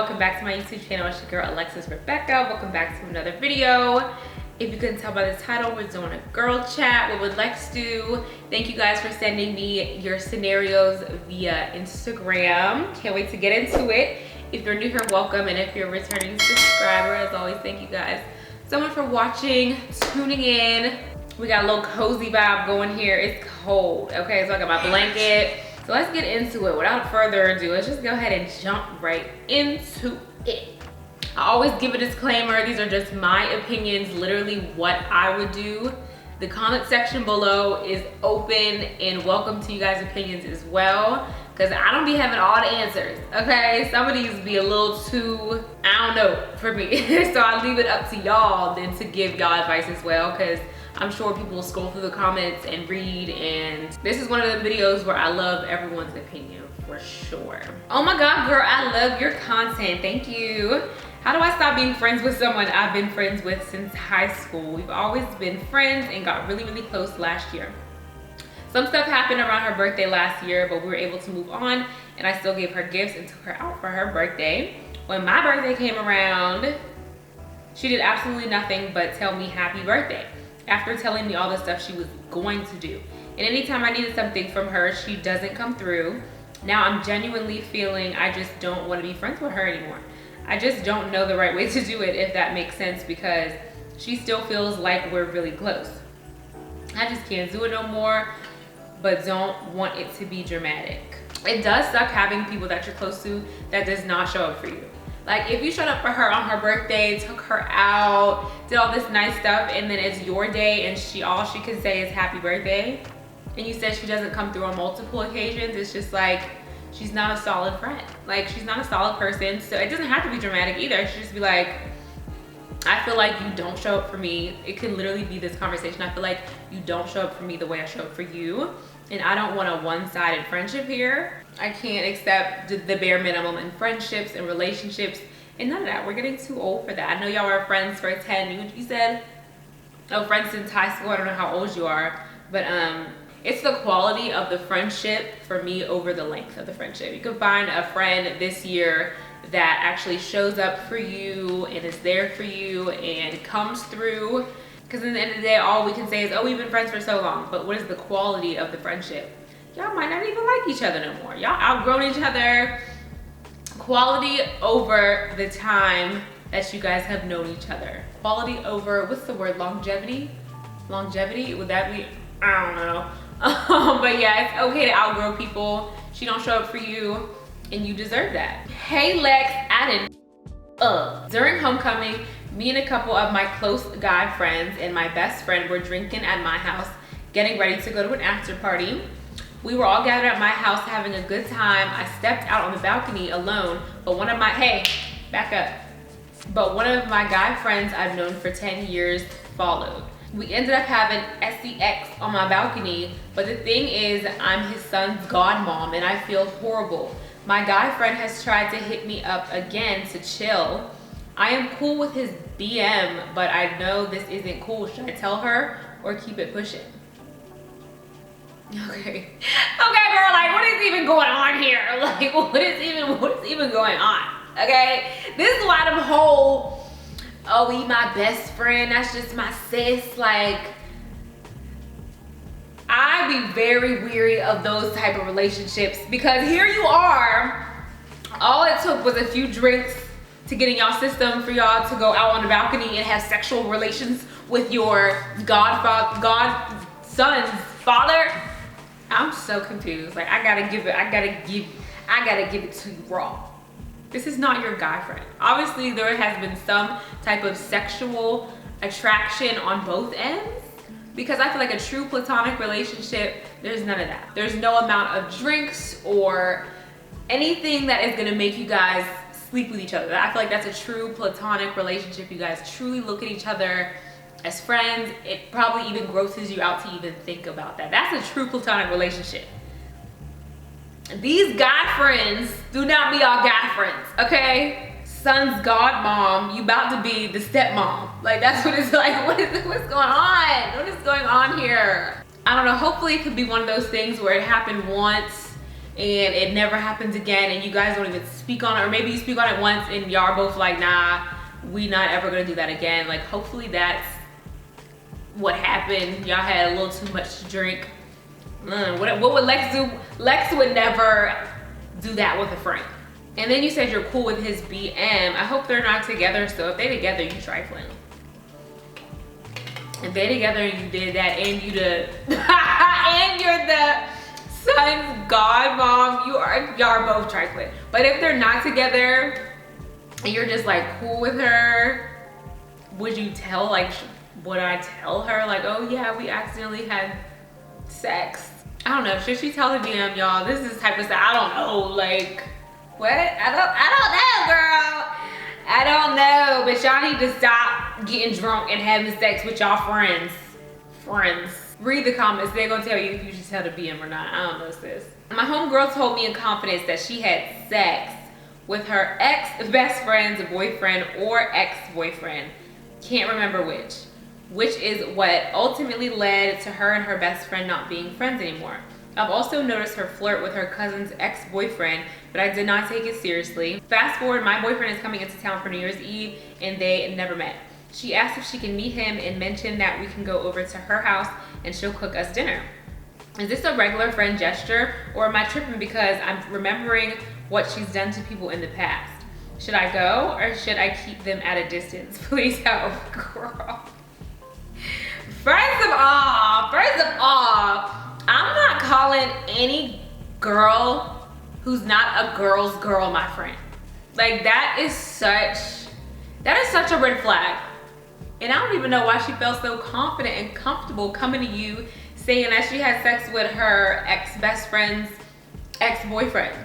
welcome back to my YouTube channel. It's your girl Alexis Rebecca. Welcome back to another video. If you couldn't tell by the title, we're doing a girl chat. What would Lex do? Thank you guys for sending me your scenarios via Instagram. Can't wait to get into it. If you're new here, welcome, and if you're a returning subscriber, as always, thank you guys so much for watching, tuning in. We got a little cozy vibe going here. It's cold, okay? So I got my blanket. So let's get into it. Without further ado, let's just go ahead and jump right into it. I always give a disclaimer. These are just my opinions, literally what I would do. The comment section below is open and welcome to you guys' opinions as well, because I don't be having all the answers, okay? Some of these be a little too, I don't know, for me. So I leave it up to y'all then to give y'all advice as well, because I'm sure people will scroll through the comments and read, and this is one of the videos where I love everyone's opinion for sure. Oh my God, girl, I love your content, thank you. How do I stop being friends with someone I've been friends with since high school? We've always been friends and got really, really close last year. Some stuff happened around her birthday last year, but we were able to move on, and I still gave her gifts and took her out for her birthday. When my birthday came around, she did absolutely nothing but tell me happy birthday, after telling me all the stuff she was going to do. And anytime I needed something from her, she doesn't come through. Now I'm genuinely feeling I just don't want to be friends with her anymore. I just don't know the right way to do it, if that makes sense, because she still feels like we're really close. I just can't do it no more, but don't want it to be dramatic. It does suck having people that you're close to that does not show up for you. Like, if you showed up for her on her birthday, took her out, did all this nice stuff, and then it's your day and all she can say is happy birthday, and you said she doesn't come through on multiple occasions, it's just like, she's not a solid friend. Like, she's not a solid person. So it doesn't have to be dramatic either. It should just be like, I feel like you don't show up for me. It can literally be this conversation. I feel like you don't show up for me the way I show up for you. And I don't want a one-sided friendship here. I can't accept the bare minimum in friendships and relationships and none of that. We're getting too old for that. I know y'all were friends for 10, you said, oh, friends since high school. I don't know how old you are, but it's the quality of the friendship for me over the length of the friendship. You can find a friend this year that actually shows up for you and is there for you and comes through. Because in the end of the day, all we can say is, oh, we've been friends for so long. But what is the quality of the friendship? Y'all might not even like each other no more. Y'all outgrown each other. Quality over the time that you guys have known each other. Quality over, what's the word, longevity? Longevity, would that be, I don't know. But yeah, it's okay to outgrow people. She don't show up for you and you deserve that. Hey Lex, during homecoming, me and a couple of my close guy friends and my best friend were drinking at my house, getting ready to go to an after party. We were all gathered at my house having a good time. I stepped out on the balcony alone, but one of my, hey, back up. But one of my guy friends I've known for 10 years followed. We ended up having sex on my balcony, but the thing is, I'm his son's godmom and I feel horrible. My guy friend has tried to hit me up again to chill. I am cool with his BM, but I know this isn't cool. Should I tell her or keep it pushing? Okay, girl, like, what is even going on here? Like, what is even going on? Okay, this is why them whole, oh, he my best friend, that's just my sis, like, I'd be very weary of those type of relationships, because here you are, all it took was a few drinks to get in y'all system for y'all to go out on the balcony and have sexual relations with your godson's father. I'm so confused. Like, I gotta give it to you raw. This is not your guy friend. Obviously, there has been some type of sexual attraction on both ends, because I feel like a true platonic relationship, there's none of that. There's no amount of drinks or anything that is gonna make you guys sleep with each other. I feel like that's a true platonic relationship. You guys truly look at each other as friends. It probably even grosses you out to even think about that. That's a true platonic relationship. These guy friends do not be our guy friends, okay? Son's godmom, you about to be the stepmom. Like, that's what it's like. What's going on? What is going on here? I don't know, hopefully it could be one of those things where it happened once and it never happens again, and you guys don't even speak on it, or maybe you speak on it once and y'all are both like, nah, we not ever gonna do that again. Like, hopefully that's what happened. Y'all had a little too much to drink. What would Lex do? Lex would never do that with a friend. And then you said you're cool with his BM. I hope they're not together, so if they together, you trifling. If they together and you did that, and you the and you're the son's godmom, y'all are both trifling. But if they're not together and you're just like cool with her, would you tell, like, would I tell her like, oh yeah, we accidentally had sex? I don't know, should she tell the DM, y'all? This is type of stuff, I don't know, like, what? I don't know, girl. I don't know, but y'all need to stop getting drunk and having sex with y'all friends. Read the comments, they're gonna tell you if you should tell the BM or not. I don't know, sis. My homegirl told me in confidence that she had sex with her ex-best friend's boyfriend or ex-boyfriend. Can't remember which is what ultimately led to her and her best friend not being friends anymore. I've also noticed her flirt with her cousin's ex-boyfriend, but I did not take it seriously. Fast forward, my boyfriend is coming into town for New Year's Eve and they never met. She asked if she can meet him and mentioned that we can go over to her house and she'll cook us dinner. Is this a regular friend gesture, or am I tripping because I'm remembering what she's done to people in the past? Should I go or should I keep them at a distance? Please help, girl. First of all, I'm not calling any girl who's not a girl's girl my friend. Like, that is such a red flag. And I don't even know why she felt so confident and comfortable coming to you saying that she had sex with her ex-best friend's ex-boyfriend.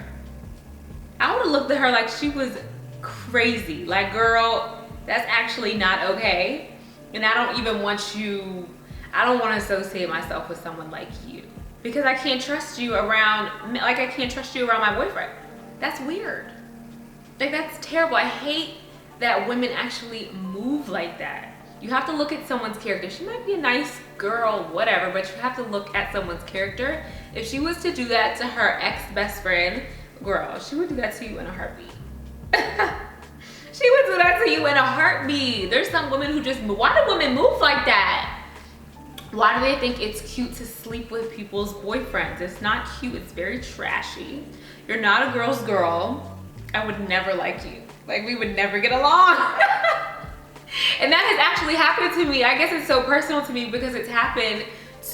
I would have looked at her like she was crazy. Like, girl, that's actually not okay. And I don't even want you, I don't want to associate myself with someone like you. Because I can't trust you around, like I can't trust you around my boyfriend. That's weird. Like, that's terrible. I hate that women actually move like that. You have to look at someone's character. She might be a nice girl, whatever, but you have to look at someone's character. If she was to do that to her ex-best friend, girl, she would do that to you in a heartbeat. She would do that to you in a heartbeat. There's some women who just, why do women move like that? Why do they think it's cute to sleep with people's boyfriends? It's not cute, it's very trashy. You're not a girl's girl. I would never like you. Like, we would never get along. And that has actually happened to me. I guess it's so personal to me because it's happened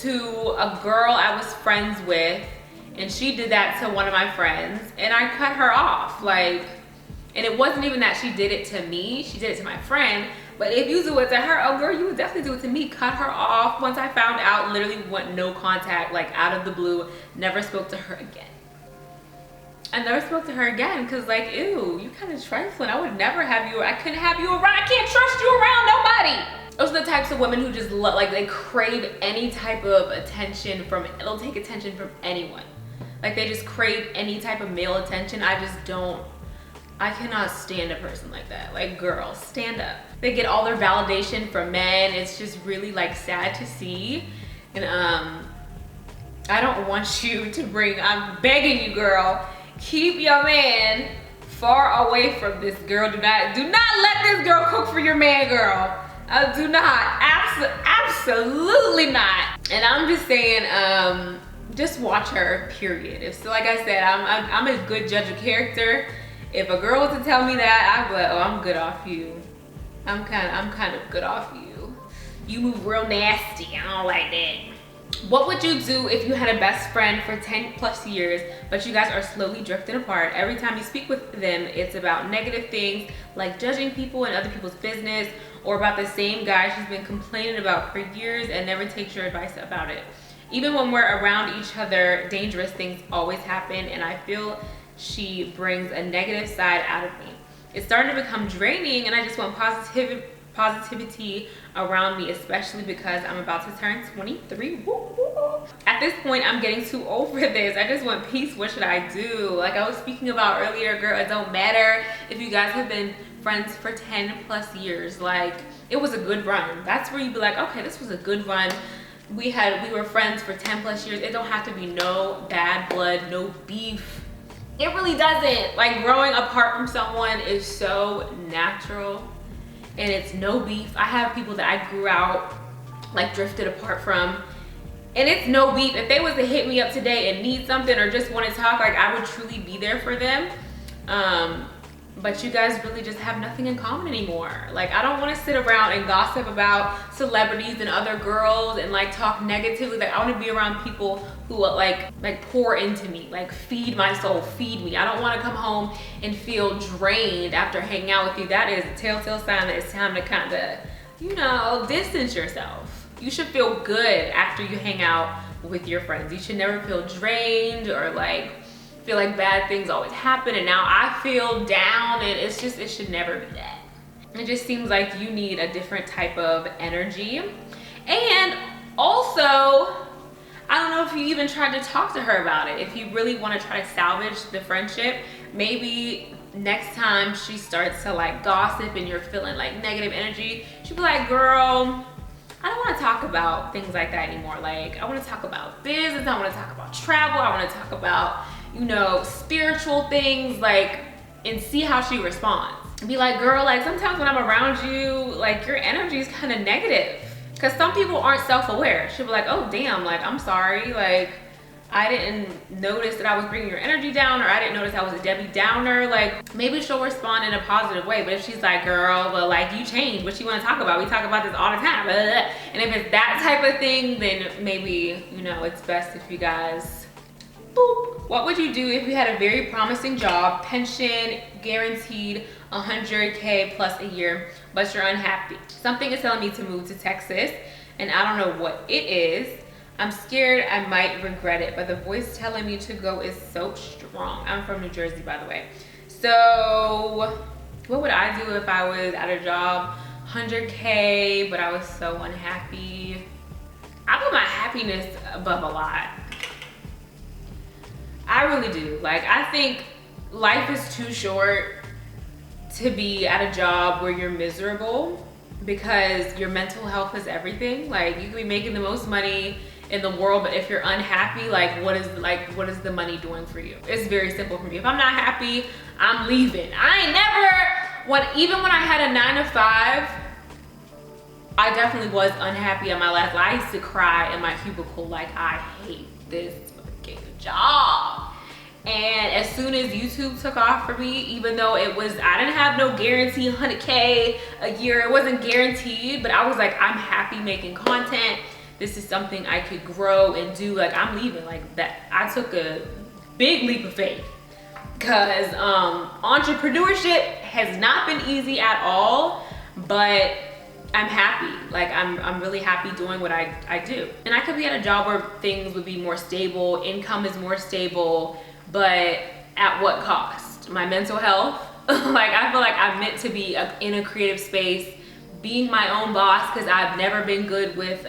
to a girl I was friends with, and she did that to one of my friends, and I cut her off. Like, and it wasn't even that she did it to me, she did it to my friend. But if you do it to her, oh girl, you would definitely do it to me. Cut her off. Once I found out, literally went no contact, like out of the blue, never spoke to her again. I never spoke to her again because, like, ew, you kind of trifling. I would never have you, I couldn't have you around. I can't trust you around nobody. Those are the types of women who just love, like, they crave any type of attention from, they'll take attention from anyone. Like, they just crave any type of male attention. I just don't, I cannot stand a person like that. Like, girl, stand up. They get all their validation from men. It's just really, like, sad to see. And I don't want you to bring, I'm begging you, girl, keep your man far away from this girl. Do not let this girl cook for your man, girl. Do not, absolutely not. And I'm just saying, just watch her, period. If so, like I said, I'm a good judge of character. If a girl was to tell me that, I'd be like, oh, I'm good off you. I'm kind of good off you. You move real nasty, I don't like that. What would you do if you had a best friend for 10 plus years, but you guys are slowly drifting apart? Every time you speak with them, it's about negative things like judging people and other people's business, or about the same guy she's been complaining about for years and never takes your advice about it. Even when we're around each other, dangerous things always happen, and I feel she brings a negative side out of me. It's starting to become draining, and I just want positivity around me, especially because I'm about to turn 23. Woo, woo. At this point, I'm getting too over this. I just want peace. What should I do? Like I was speaking about earlier, girl, it don't matter if you guys have been friends for 10 plus years. Like, it was a good run. That's where you be like, okay, this was a good run. we were friends for 10 plus years. It don't have to be no bad blood, no beef. It really doesn't. Like, growing apart from someone is so natural, and it's no beef. I have people that I grew out, like drifted apart from, and it's no beef. If they was to hit me up today and need something or just want to talk, like, I would truly be there for them. But you guys really just have nothing in common anymore. Like, I don't want to sit around and gossip about celebrities and other girls and like talk negatively. Like, I want to be around people who like pour into me, like feed my soul, feed me. I don't want to come home and feel drained after hanging out with you. That is a telltale sign that it's time to kind of, you know, distance yourself. You should feel good after you hang out with your friends. You should never feel drained or like feel like bad things always happen and now I feel down, and it's just, it should never be that. It just seems like you need a different type of energy. And also, I don't know if you even tried to talk to her about it. If you really want to try to salvage the friendship, maybe next time she starts to like gossip and you're feeling like negative energy, she'll be like, girl, I don't want to talk about things like that anymore. Like, I want to talk about business, I want to talk about travel, I want to talk about, you know, spiritual things, like, and see how she responds. Be like, girl, like, sometimes when I'm around you, like, your energy is kind of negative. Because some people aren't self-aware. She'll be like, oh, damn, like, I'm sorry. Like, I didn't notice that I was bringing your energy down, or I didn't notice I was a Debbie Downer. Like, maybe she'll respond in a positive way. But if she's like, girl, well, like, you changed, what you want to talk about? We talk about this all the time. Blah, blah, blah. And if it's that type of thing, then maybe, you know, it's best if you guys, boop. What would you do if you had a very promising job, pension guaranteed 100K plus a year, but you're unhappy? Something is telling me to move to Texas, and I don't know what it is. I'm scared I might regret it, but the voice telling me to go is so strong. I'm from New Jersey, by the way. So what would I do if I was at a job, 100K, but I was so unhappy? I put my happiness above a lot. I really do. Like, I think life is too short to be at a job where you're miserable, because your mental health is everything. Like, you could be making the most money in the world, but if you're unhappy, like, what is the money doing for you? It's very simple for me. If I'm not happy, I'm leaving. I ain't never, even when I had a 9 to 5, I definitely was unhappy at my last life. I used to cry in my cubicle like, I hate this fucking job. And as soon as YouTube took off for me, even though I didn't have no guarantee 100K a year, it wasn't guaranteed, but I was like, I'm happy making content. This is something I could grow and do. Like, I'm leaving. Like, that, I took a big leap of faith, because entrepreneurship has not been easy at all, but I'm happy. Like, I'm really happy doing what I do. And I could be at a job where things would be more stable, income is more stable, but at what cost? My mental health. Like, I feel like I'm meant to be in a creative space, being my own boss, because I've never been good with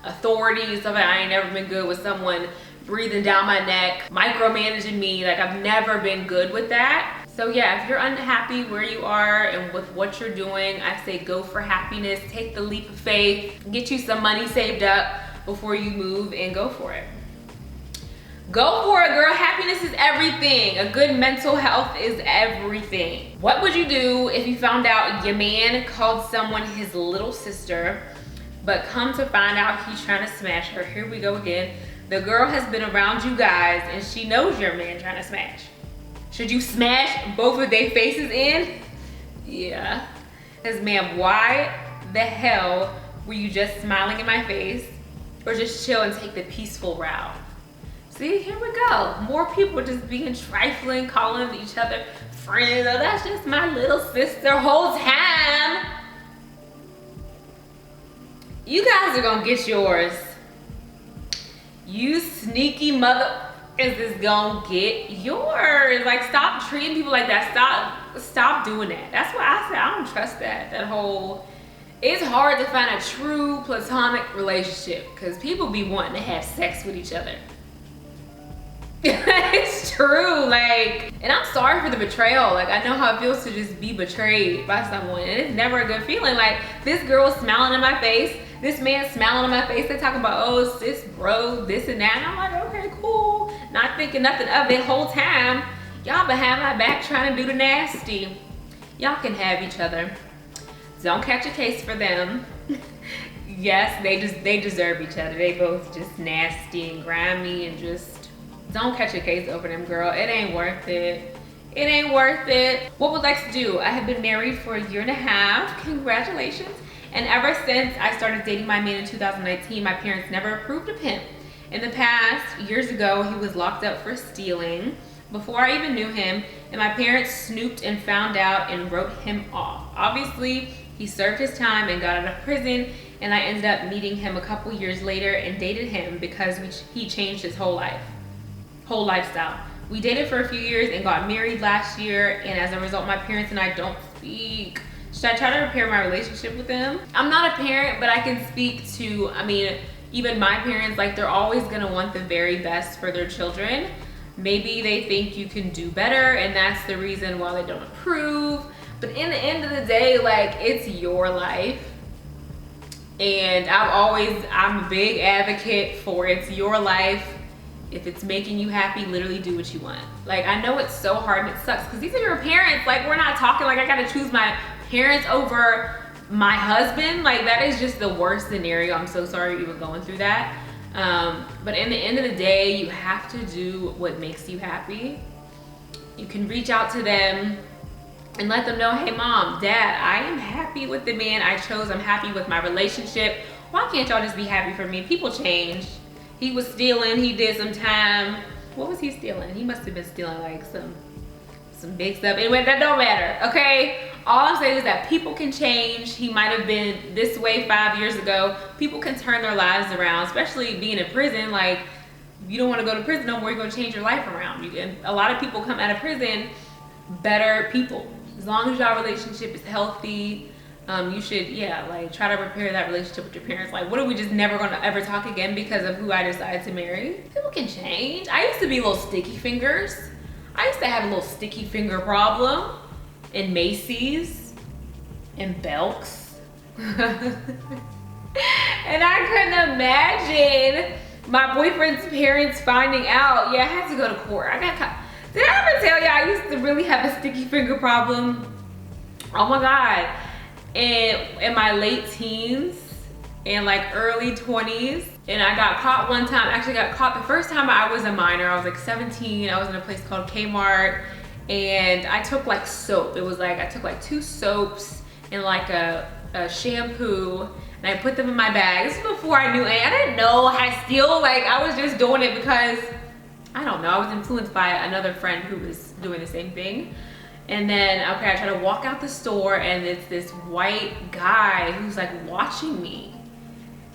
authority and stuff. I ain't never been good with someone breathing down my neck, micromanaging me. Like, I've never been good with that. So yeah, if you're unhappy where you are and with what you're doing, I say go for happiness. Take the leap of faith, get you some money saved up before you move, and go for it. Go for it, girl. Happiness is everything. A good mental health is everything. What would you do if you found out your man called someone his little sister, but come to find out he's trying to smash her? Here we go again. The girl has been around you guys and she knows your man trying to smash. Should you smash both of their faces in? Yeah. Because, ma'am, why the hell were you just smiling in my face, or just chill and take the peaceful route? See, here we go. More people just being trifling, calling each other friends. Oh, that's just my little sister whole time. You guys are gonna get yours. You sneaky mother is gonna get yours. Like, stop treating people like that. Stop doing that. That's why I said I don't trust that. That whole, it's hard to find a true platonic relationship, because people be wanting to have sex with each other. It's true. Like, and I'm sorry for the betrayal. Like, I know how it feels to just be betrayed by someone, and it's never a good feeling. Like, this girl was smiling in my face. this man smiling on my face. They're talking about, oh, sis, bro, this and that. And I'm like, okay, cool. Not thinking nothing of it whole time. Y'all behind my back trying to do the nasty. Y'all can have each other. Don't catch a case for them. Yes, they deserve each other. They both just nasty and grimy, and just don't catch a case over them, girl. It ain't worth it. It ain't worth it. What would Lex do? I have been married for 1.5 years. Congratulations. And ever since I started dating my man in 2019, my parents never approved of him. In the past, years ago, he was locked up for stealing before I even knew him, and my parents snooped and found out and wrote him off. Obviously, he served his time and got out of prison, and I ended up meeting him a couple years later and dated him because he changed his whole lifestyle. We dated for a few years and got married last year, and as a result, my parents and I don't speak. Should I try to repair my relationship with them? I'm not a parent, but I can speak to, I mean, even my parents, like, they're always gonna want the very best for their children. Maybe they think you can do better, and that's the reason why they don't approve. But in the end of the day, like, it's your life. And I'm a big advocate for it's your life. If it's making you happy, literally do what you want. Like, I know it's so hard and it sucks because these are your parents. Like, we're not talking like I gotta choose my parents over my husband. Like, that is just the worst scenario. I'm so sorry you're even going through that. But in the end of the day, you have to do what makes you happy. You can reach out to them and let them know, hey mom, dad, I am happy with the man I chose. I'm happy with my relationship. Why can't y'all just be happy for me? People change. He was stealing, he did some time. What was he stealing? He must have been stealing like some big stuff. Anyway, that don't matter, okay? All I'm saying is that people can change. He might have been this way 5 years ago. People can turn their lives around, especially being in prison. Like, you don't want to go to prison no more, you're gonna change your life around. And a lot of people come out of prison better people. As long as your relationship is healthy, you should, yeah, like, try to repair that relationship with your parents. Like, what are we just never gonna ever talk again because of who I decided to marry? People can change. I used to be little sticky fingers. I used to have a little sticky finger problem in Macy's and Belk's. And I couldn't imagine my boyfriend's parents finding out. Yeah, I had to go to court. I got caught. Did I ever tell you I used to really have a sticky finger problem? Oh my God. In my late teens and like early 20s. And I got caught one time. Actually got caught the first time I was a minor. I was like 17. I was in a place called Kmart. And I took like soap. It was like, I took like 2 soaps and like a shampoo. And I put them in my bag. This is before I knew any. I didn't know how to steal. Like, I was just doing it because, I don't know, I was influenced by another friend who was doing the same thing. And then, okay, I try to walk out the store and it's this white guy who's like watching me.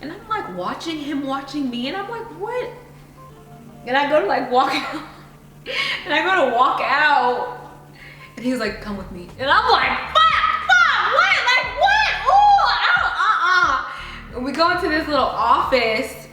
And I'm like watching him watching me, and I'm like, what? And I go to like walk out. And I go to walk out. And he's like, come with me. And I'm like, fuck, what? Like, what? Ooh, And we go into this little office,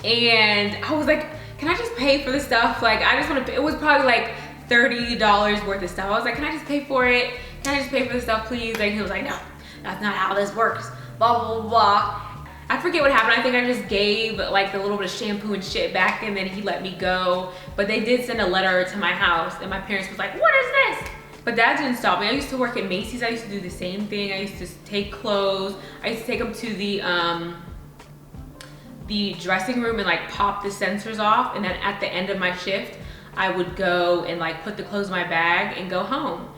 and I was like, can I just pay for the stuff? Like, I just want to pay. It was probably like $30 worth of stuff. I was like, can I just pay for it? Can I just pay for the stuff, please? And he was like, no, that's not how this works. Blah, blah, blah, blah. I forget what happened. I think I just gave like the little bit of shampoo and shit back, and then he let me go. But they did send a letter to my house, and my parents was like, what is this? But that didn't stop me. I used to work at Macy's. I used to do the same thing. I used to take clothes. I used to take them to the dressing room and like pop the sensors off, and then at the end of my shift, I would go and like put the clothes in my bag and go home.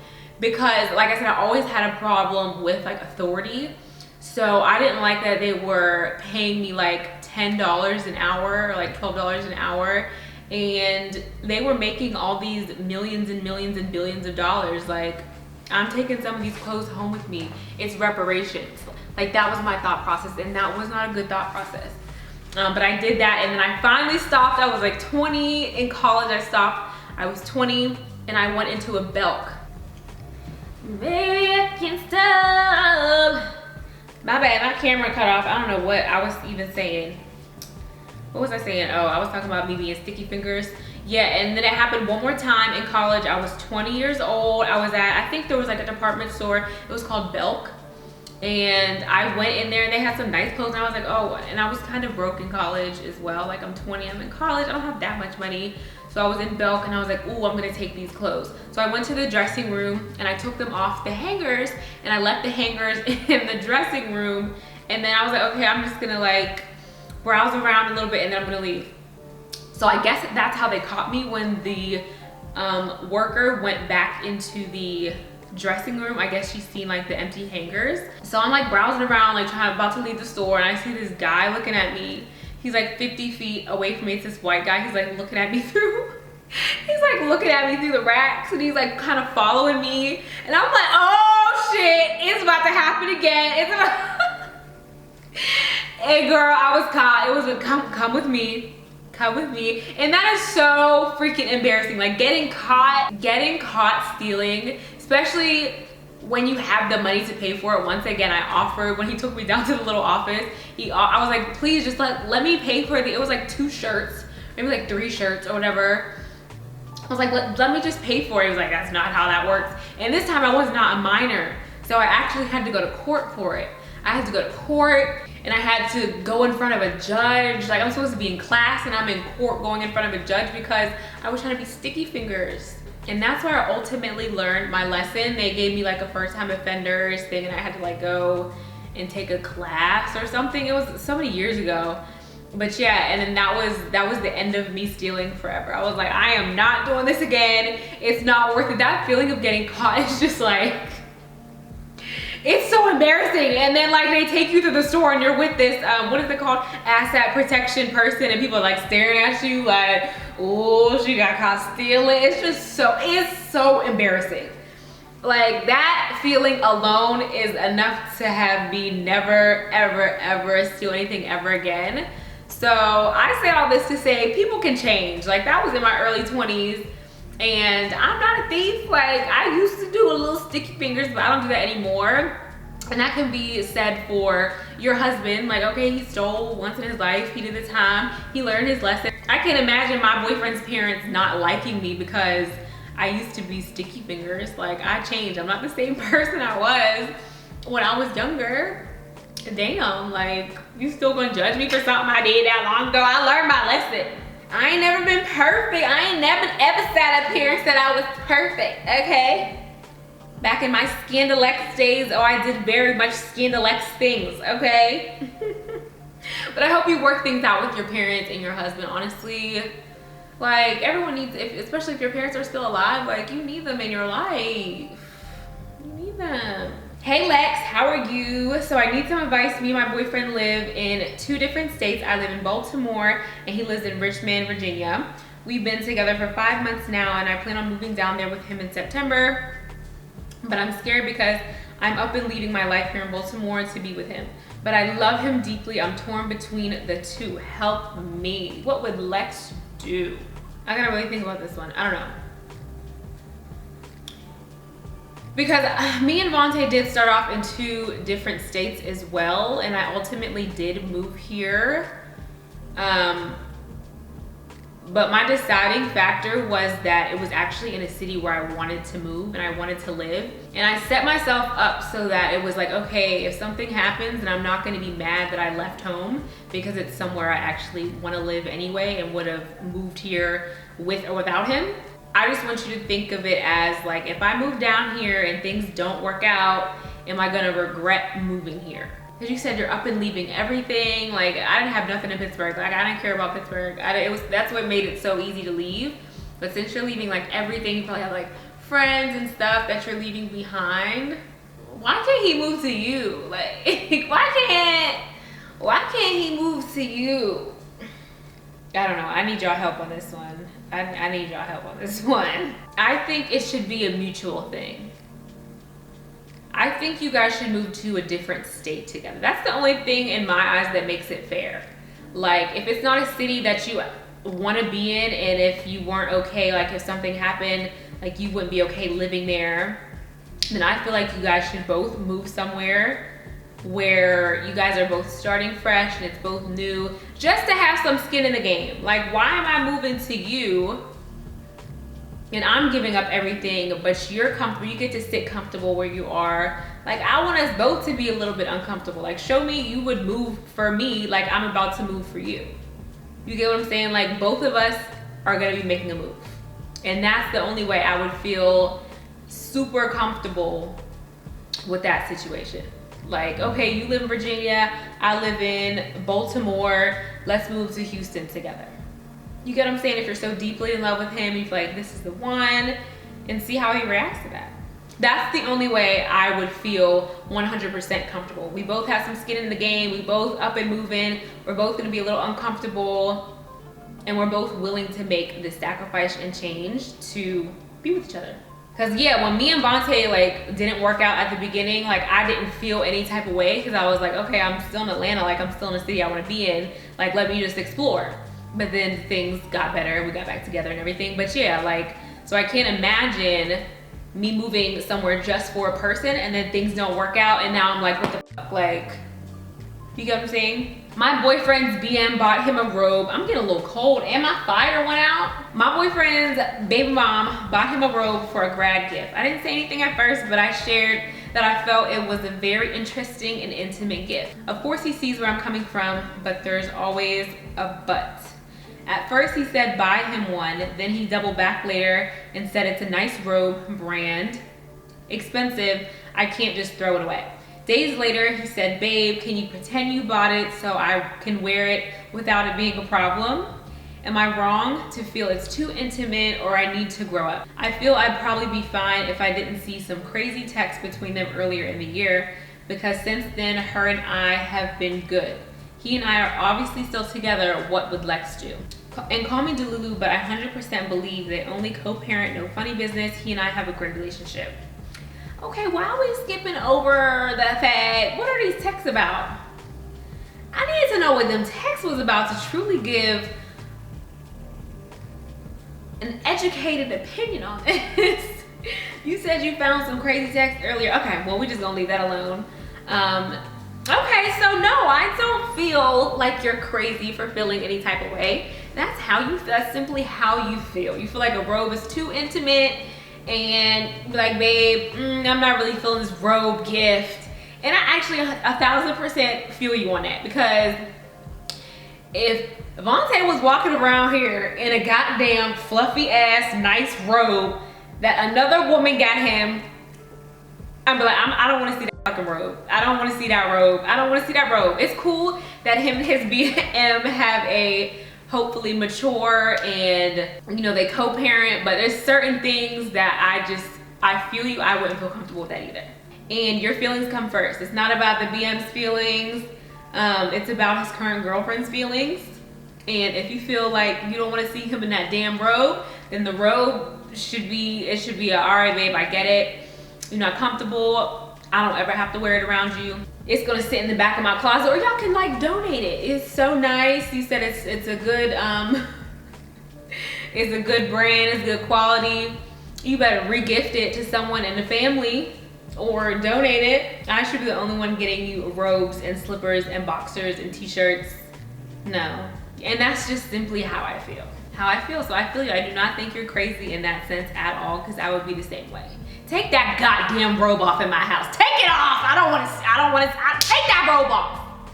Because like I said, I always had a problem with like authority. So I didn't like that they were paying me like $10 an hour or like $12 an hour. And they were making all these millions and millions and billions of dollars. Like, I'm taking some of these clothes home with me. It's reparations. Like, that was my thought process, and that was not a good thought process. But I did that, and then I finally stopped. I was like 20 in college. I stopped. I was 20, and I went into a Belk. Maybe I can stop. My bad, my camera cut off. I don't know what I was even saying. What was I saying? Oh, I was talking about me being sticky fingers. Yeah, and then it happened one more time in college. I was 20 years old. I was at, I think there was like a department store. It was called Belk. And I went in there and they had some nice clothes, and I was like, oh, and I was kind of broke in college as well. Like, I'm 20, I'm in college, I don't have that much money. So I was in Belk and I was like, ooh, I'm gonna take these clothes. So I went to the dressing room and I took them off the hangers, and I left the hangers in the dressing room. And then I was like, okay, I'm just gonna like browse around a little bit and then I'm gonna leave. So I guess that's how they caught me when the worker went back into the dressing room. I guess she's seen like the empty hangers. So I'm like browsing around, like about to leave the store, and I see this guy looking at me. He's like 50 feet away from me. It's this white guy. He's like looking at me through, he's like looking at me through the racks, and he's like kind of following me. And I'm like, oh shit, it's about to happen again. It's about Hey girl, I was caught. It was a come with me. Come with me. And that is so freaking embarrassing. Like getting caught stealing, especially when you have the money to pay for it. Once again, I offered, when he took me down to the little office, I was like, please just let me pay for it was like 2 shirts, maybe like 3 shirts or whatever. I was like, let me just pay for it. He was like, that's not how that works. And this time I was not a minor, so I actually had to go to court for it. I had to go to court, and I had to go in front of a judge. Like, I'm supposed to be in class and I'm in court going in front of a judge because I was trying to be sticky fingers. And that's where I ultimately learned my lesson. They gave me like a first time offenders thing, and I had to like go and take a class or something. It was so many years ago. But yeah, and then that was the end of me stealing forever. I was like, I am not doing this again. It's not worth it. That feeling of getting caught is just like, it's so embarrassing. And then like they take you to the store and you're with this, what is it called? Asset protection person, and people are like staring at you like, oh, she got caught stealing. It's so embarrassing. Like that feeling alone is enough to have me never, ever, ever steal anything ever again. So I say all this to say people can change. Like that was in my early 20s. And I'm not a thief. Like I used to do a little sticky fingers, but I don't do that anymore. And that can be said for your husband. Like, okay, he stole once in his life, he did the time, he learned his lesson. I can imagine my boyfriend's parents not liking me because I used to be sticky fingers. Like I changed. I'm not the same person I was when I was younger. Damn, like you still gonna judge me for something I did that long ago? I learned my lesson. I ain't never been perfect. I ain't never ever sat up here and said I was perfect, okay? Back in my scandalex days, oh, I did very much scandalex things, okay? But I hope you work things out with your parents and your husband, honestly. Like, everyone needs, especially if your parents are still alive, like, you need them in your life. You need them. Hey Lex, how are you? So I need some advice. Me and my boyfriend live in 2 different states. I live in Baltimore and he lives in Richmond, Virginia. We've been together for 5 months now, and I plan on moving down there with him in September. But I'm scared because I'm up and leaving my life here in Baltimore to be with him. But I love him deeply. I'm torn between the 2. Help me. What would Lex do? I gotta really think about this one. I don't know. Because me and Vontae did start off in 2 different states as well, and I ultimately did move here. But my deciding factor was that it was actually in a city where I wanted to move and I wanted to live. And I set myself up so that it was like, okay, if something happens, then I'm not gonna be mad that I left home because it's somewhere I actually wanna live anyway and would have moved here with or without him. I just want you to think of it as like, if I move down here and things don't work out, am I gonna regret moving here? Because you said you're up and leaving everything. Like I didn't have nothing in Pittsburgh. Like I didn't care about Pittsburgh. That's what made it so easy to leave. But since you're leaving like everything, you probably have like friends and stuff that you're leaving behind. Why can't he move to you? Like why can't he move to you? I don't know. I need y'all help on this one. I need y'all help on this one. I think it should be a mutual thing. I think you guys should move to a different state together. That's the only thing in my eyes that makes it fair. Like if it's not a city that you want to be in, and if you weren't okay, like if something happened, like you wouldn't be okay living there, then I feel like you guys should both move somewhere where you guys are both starting fresh and it's both new, just to have some skin in the game. Like why am I moving to you and I'm giving up everything, but you're comfortable, you get to sit comfortable where you are. Like, I want us both to be a little bit uncomfortable. Like, show me you would move for me like I'm about to move for you. You get what I'm saying? Like, both of us are gonna be making a move. And that's the only way I would feel super comfortable with that situation. Like, okay, you live in Virginia, I live in Baltimore, let's move to Houston together. You get what I'm saying? If you're so deeply in love with him, you feel like this is the one, and see how he reacts to that. That's the only way I would feel 100% comfortable. We both have some skin in the game, we both up and moving, we're both gonna be a little uncomfortable, and we're both willing to make the sacrifice and change to be with each other. Cause yeah, when me and Vontae like didn't work out at the beginning, like I didn't feel any type of way, because I was like, okay, I'm still in Atlanta, like I'm still in a city I wanna be in, like let me just explore. But then things got better, we got back together and everything. But yeah, like, so I can't imagine me moving somewhere just for a person and then things don't work out and now I'm like, what the fuck, like, you get what I'm saying? My boyfriend's BM bought him a robe. I'm getting a little cold and my fire went out. My boyfriend's baby mom bought him a robe for a grad gift. I didn't say anything at first, but I shared that I felt it was a very interesting and intimate gift. Of course he sees where I'm coming from, but there's always a but. At first he said buy him one, then he doubled back later and said it's a nice robe, brand, expensive, I can't just throw it away. Days later he said, babe, can you pretend you bought it so I can wear it without it being a problem? Am I wrong to feel it's too intimate or I need to grow up? I feel I'd probably be fine if I didn't see some crazy text between them earlier in the year, because since then her and I have been good. He and I are obviously still together. What would Lex do? And call me Delulu, but I 100% believe they only co-parent, no funny business. He and I have a great relationship. Okay, why are we skipping over the fact, what are these texts about? I needed to know what them texts was about to truly give an educated opinion on this. You said you found some crazy text earlier. Okay, well, we're just gonna leave that alone. Okay, so no, I don't feel like you're crazy for feeling any type of way. That's how you feel. That's simply how you feel. You feel like a robe is too intimate and be like, babe, I'm not really feeling this robe gift. And I actually 1,000% feel you on that, because if Vontae was walking around here in a goddamn fluffy ass nice robe that another woman got him, I'd be like, I don't want to see that fucking robe. I don't want to see that robe. I don't want to see that robe. It's cool that him and his BM have a hopefully mature and, you know, they co-parent, but there's certain things that I feel you, I wouldn't feel comfortable with that either. And your feelings come first. It's not about the BM's feelings. It's about his current girlfriend's feelings. And if you feel like you don't want to see him in that damn robe, then the robe should be a, all right, babe, I get it. You're not comfortable. I don't ever have to wear it around you. It's gonna sit in the back of my closet, or y'all can like donate it. It's so nice. You said it's a good it's a good brand, it's good quality. You better re-gift it to someone in the family or donate it. I should be the only one getting you robes and slippers and boxers and t-shirts. No. And that's just simply how I feel. How I feel. So I feel you. I do not think you're crazy in that sense at all, because I would be the same way. Take that goddamn robe off in my house. Take it off. I don't want to, take that robe off.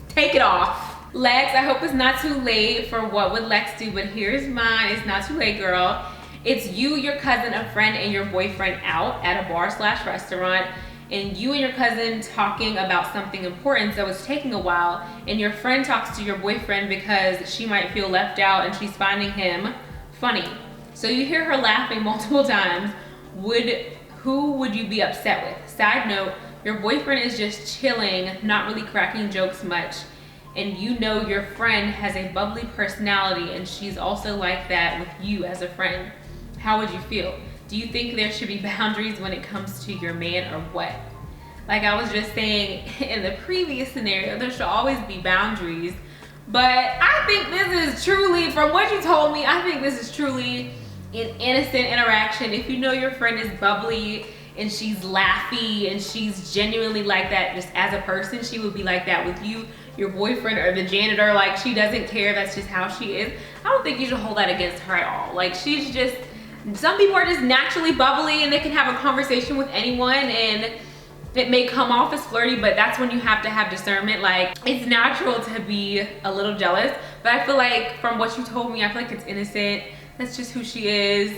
Take it off. Lex, I hope it's not too late for what would Lex do, but here's mine. It's not too late, girl. It's you, your cousin, a friend, and your boyfriend out at a bar/restaurant, and you and your cousin talking about something important, so it's taking a while, and your friend talks to your boyfriend because she might feel left out and she's finding him funny. So you hear her laughing multiple times. Who would you be upset with? Side note, your boyfriend is just chilling, not really cracking jokes much, and you know your friend has a bubbly personality and she's also like that with you as a friend. How would you feel? Do you think there should be boundaries when it comes to your man, or what? Like I was just saying in the previous scenario, there should always be boundaries, but I think this is truly, from what you told me, I think this is truly an innocent interaction. If you know your friend is bubbly and she's laughy and she's genuinely like that just as a person, she would be like that with you, your boyfriend, or the janitor. Like she doesn't care, that's just how she is. I don't think you should hold that against her at all. Like she's just Some people are just naturally bubbly and they can have a conversation with anyone, and it may come off as flirty, but that's when you have to have discernment. Like, it's natural to be a little jealous, but I feel like from what you told me, I feel like it's innocent. That's just who she is.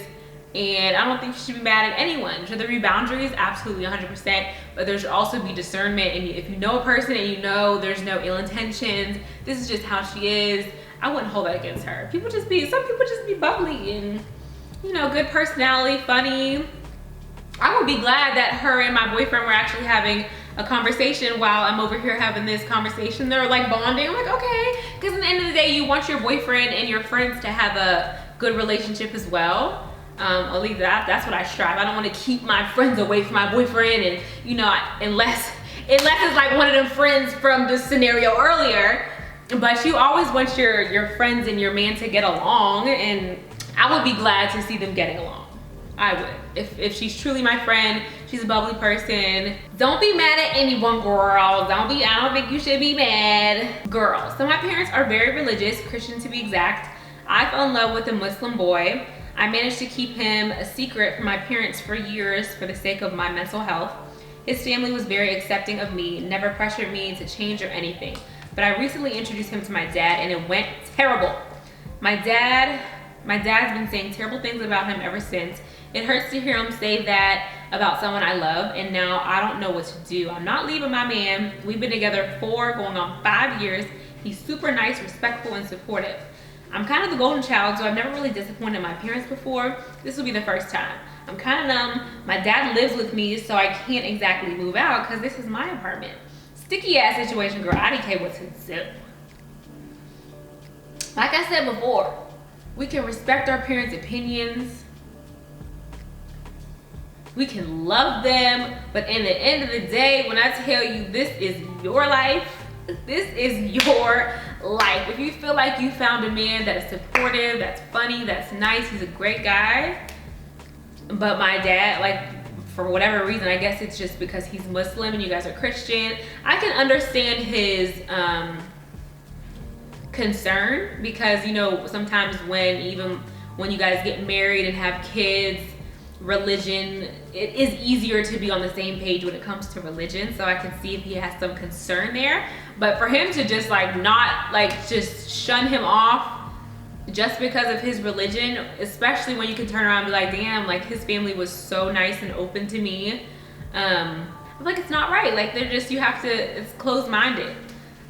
And I don't think you should be mad at anyone. Should there be boundaries? Absolutely, 100%. But there should also be discernment. And if you know a person and you know there's no ill intentions, this is just how she is, I wouldn't hold that against her. Some people just be bubbly and, you know, good personality, funny. I would be glad that her and my boyfriend were actually having a conversation while I'm over here having this conversation. They're like bonding. I'm like, okay. Because at the end of the day, you want your boyfriend and your friends to have a good relationship as well. At least that's what I strive. I don't want to keep my friends away from my boyfriend, and you know, unless it's like one of them friends from the scenario earlier. But you always want your friends and your man to get along, and I would be glad to see them getting along. I would. If she's truly my friend, she's a bubbly person. Don't be mad at anyone, girl. I don't think you should be mad. Girls. So my parents are very religious, Christian to be exact. I fell in love with a Muslim boy. I managed to keep him a secret from my parents for years for the sake of my mental health. His family was very accepting of me, never pressured me to change or anything. But I recently introduced him to my dad and it went terrible. My dad's been saying terrible things about him ever since. It hurts to hear him say that about someone I love, and now I don't know what to do. I'm not leaving my man. We've been together 4 going on 5 years. He's super nice, respectful, and supportive. I'm kind of the golden child, so I've never really disappointed my parents before. This will be the first time. I'm kind of numb. My dad lives with me, so I can't exactly move out because this is my apartment. Sticky ass situation, girl. I didn't care what to do. Like I said before, we can respect our parents' opinions. We can love them, but in the end of the day, when I tell you this is your life, this is your life. If you feel like you found a man that is supportive, that's funny, that's nice, he's a great guy, but my dad, like, for whatever reason, I guess it's just because he's Muslim and you guys are Christian, I can understand his concern, because, you know, sometimes even when you guys get married and have kids, religion, it is easier to be on the same page when it comes to religion. So I can see if he has some concern there. But for him to just like not like just shun him off just because of his religion, especially when you can turn around and be like, damn, like his family was so nice and open to me. I'm like, it's not right. Like they're just, it's closed-minded.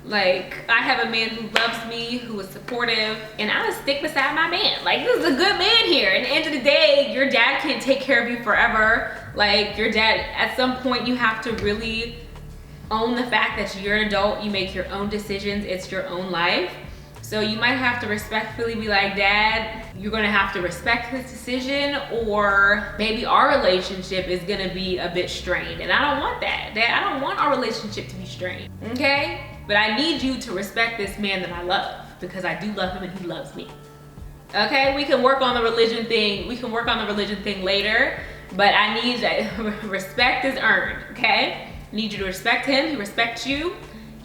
Like, I have a man who loves me, who is supportive, and I'm gonna stick beside my man. Like, this is a good man here. At the end of the day, your dad can't take care of you forever. Like, your dad, at some point, you have to really own the fact that you're an adult, you make your own decisions, it's your own life. So you might have to respectfully be like, Dad, you're gonna have to respect this decision, or maybe our relationship is gonna be a bit strained. And I don't want that. Dad, I don't want our relationship to be strained, okay? But I need you to respect this man that I love, because I do love him and he loves me. Okay, we can work on the religion thing. We can work on the religion thing later, but I need that. Respect is earned, okay? I need you to respect him, he respects you.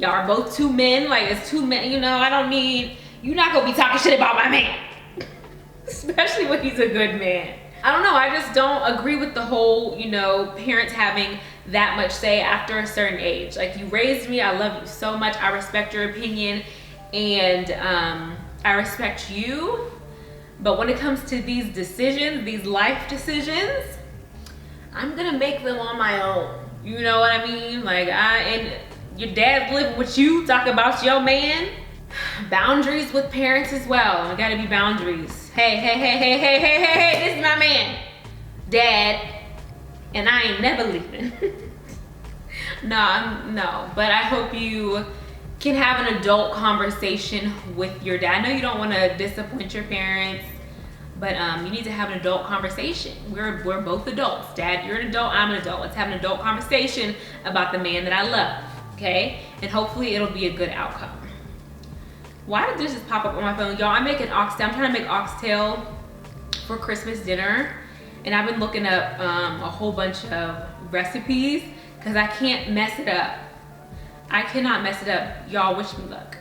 Y'all are both 2 men, like it's 2 men, you know, you're not gonna be talking shit about my man. Especially when he's a good man. I don't know, I just don't agree with the whole, you know, parents having that much say after a certain age. Like, you raised me, I love you so much, I respect your opinion, and I respect you. But when it comes to these decisions, these life decisions, I'm gonna make them on my own. You know what I mean? Like, and your dad's living with you, talk about your man. Boundaries with parents as well. There gotta be boundaries. Hey, this is my man, Dad, and I ain't never leaving. No, but I hope you can have an adult conversation with your dad. I know you don't want to disappoint your parents, but you need to have an adult conversation. We're both adults. Dad, you're an adult, I'm an adult. Let's have an adult conversation about the man that I love, okay? And hopefully it'll be a good outcome. Why did this just pop up on my phone? Y'all, I'm trying to make oxtail for Christmas dinner, and I've been looking up a whole bunch of recipes because I can't mess it up. I cannot mess it up. Y'all, wish me luck.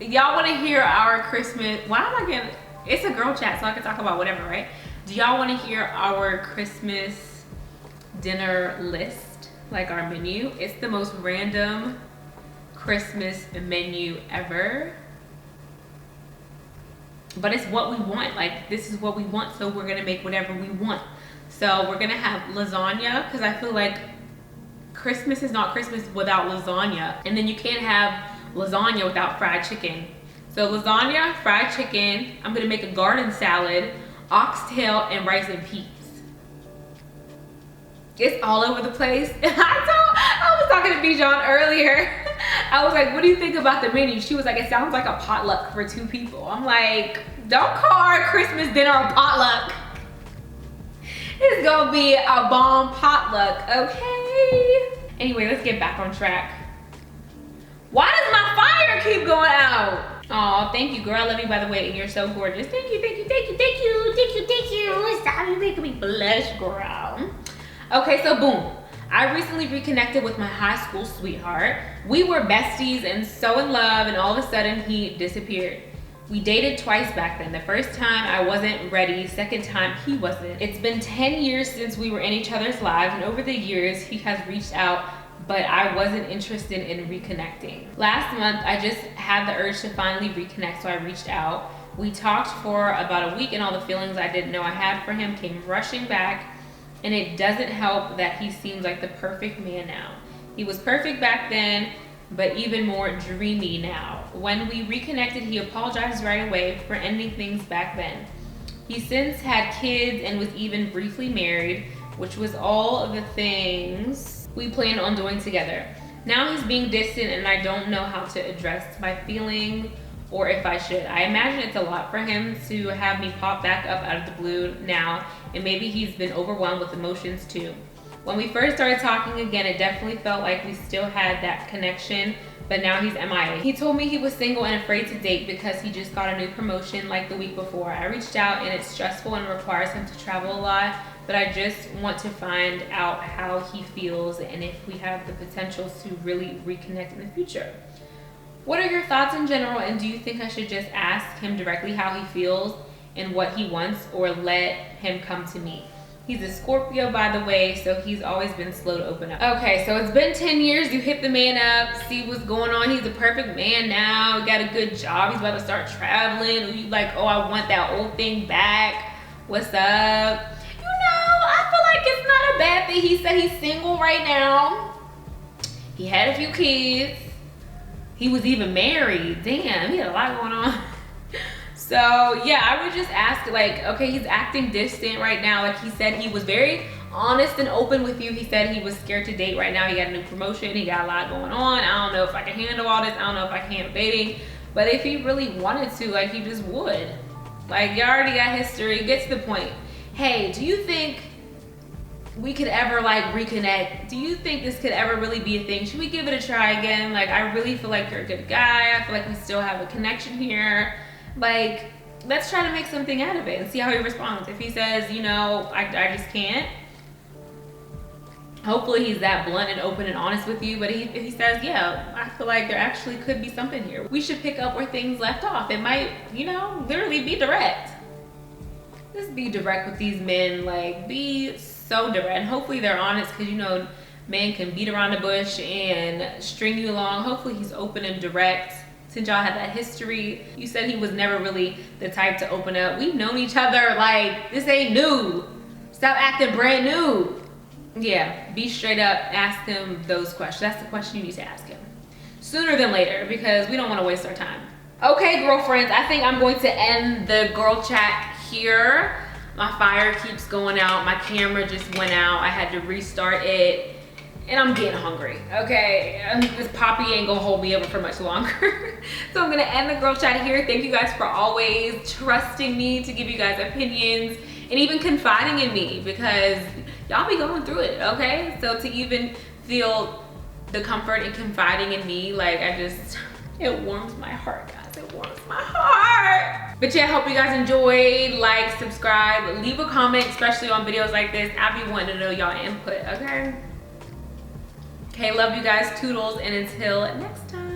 Y'all want to hear our Christmas? Why am I getting It's a girl chat, so I can talk about whatever, right? Do y'all want to hear our Christmas dinner list, like our menu? It's the most random Christmas menu ever, but it's what we want. Like, this is what we want, so we're gonna make whatever we want. So we're gonna have lasagna, because I feel like Christmas is not Christmas without lasagna, and then you can't have lasagna without fried chicken. So lasagna, fried chicken. I'm gonna make a garden salad, oxtail, and rice and peas. It's all over the place. I was talking to Bijan earlier. I was like, what do you think about the menu? She was like, it sounds like a potluck for 2 people. I'm like, don't call our Christmas dinner a potluck. It's gonna be a bomb potluck, okay? Anyway, let's get back on track. Why does my fire keep going out? Oh, thank you, girl. I love you, by the way, and you're so gorgeous. Thank you, thank you, thank you, thank you, thank you, thank you. Stop, you making me blush, girl. Okay, so boom. I recently reconnected with my high school sweetheart. We were besties and so in love, and all of a sudden he disappeared. We dated twice back then. The first time I wasn't ready, second time he wasn't. It's been 10 years since we were in each other's lives, and over the years he has reached out, but I wasn't interested in reconnecting. Last month, I just had the urge to finally reconnect, so I reached out. We talked for about a week, and all the feelings I didn't know I had for him came rushing back, and it doesn't help that he seems like the perfect man now. He was perfect back then, but even more dreamy now. When we reconnected, he apologized right away for ending things back then. He since had kids and was even briefly married, which was all of the things we planned on doing together. Now he's being distant, and I don't know how to address my feeling or if I should. I imagine it's a lot for him to have me pop back up out of the blue now, and maybe he's been overwhelmed with emotions too. When we first started talking again, it definitely felt like we still had that connection, but now he's MIA. He told me he was single and afraid to date because he just got a new promotion like the week before. I reached out, and it's stressful and requires him to travel a lot, but I just want to find out how he feels and if we have the potential to really reconnect in the future. What are your thoughts in general, and do you think I should just ask him directly how he feels and what he wants, or let him come to me? He's a Scorpio, by the way, so he's always been slow to open up. Okay, so it's been 10 years. You hit the man up, see what's going on. He's a perfect man now. Got a good job. He's about to start traveling. You like, oh, I want that old thing back. What's up? You know, I feel like it's not a bad thing. He said he's single right now. He had a few kids. He was even married. Damn, he had a lot going on. So yeah, I would just ask, like, okay, he's acting distant right now. Like he said, he was very honest and open with you. He said he was scared to date right now. He got a new promotion. He got a lot going on. I don't know if I can handle all this. I don't know if I can handle dating. But if he really wanted to, like, he just would. Like, you already got history. Get to the point. Hey, do you think we could ever, like, reconnect? Do you think this could ever really be a thing? Should we give it a try again? Like, I really feel like you're a good guy. I feel like we still have a connection here. Like, let's try to make something out of it and see how he responds. If he says, you know, I just can't, hopefully he's that blunt and open and honest with you. But if he says, yeah, I feel like there actually could be something here, we should pick up where things left off. It might, you know, literally be direct. Just be direct with these men. Like, be so direct. And hopefully they're honest, because, you know, men can beat around the bush and string you along. Hopefully he's open and direct. Since y'all had that history, you said he was never really the type to open up. We've known each other, like, this ain't new. Stop acting brand new. Yeah, be straight up, ask him those questions. That's the question you need to ask him. Sooner than later, because we don't want to waste our time. Okay, girlfriends, I think I'm going to end the girl chat here. My fire keeps going out. My camera just went out. I had to restart it. And I'm getting hungry, okay? This Poppy ain't gonna hold me over for much longer. So I'm gonna end the girl chat here. Thank you guys for always trusting me to give you guys opinions and even confiding in me, because y'all be going through it, okay? So to even feel the comfort in confiding in me, like, it warms my heart, guys. It warms my heart. But yeah, I hope you guys enjoyed. Like, subscribe, leave a comment, especially on videos like this. I be wanting to know y'all input, okay? Okay, love you guys, toodles, and until next time.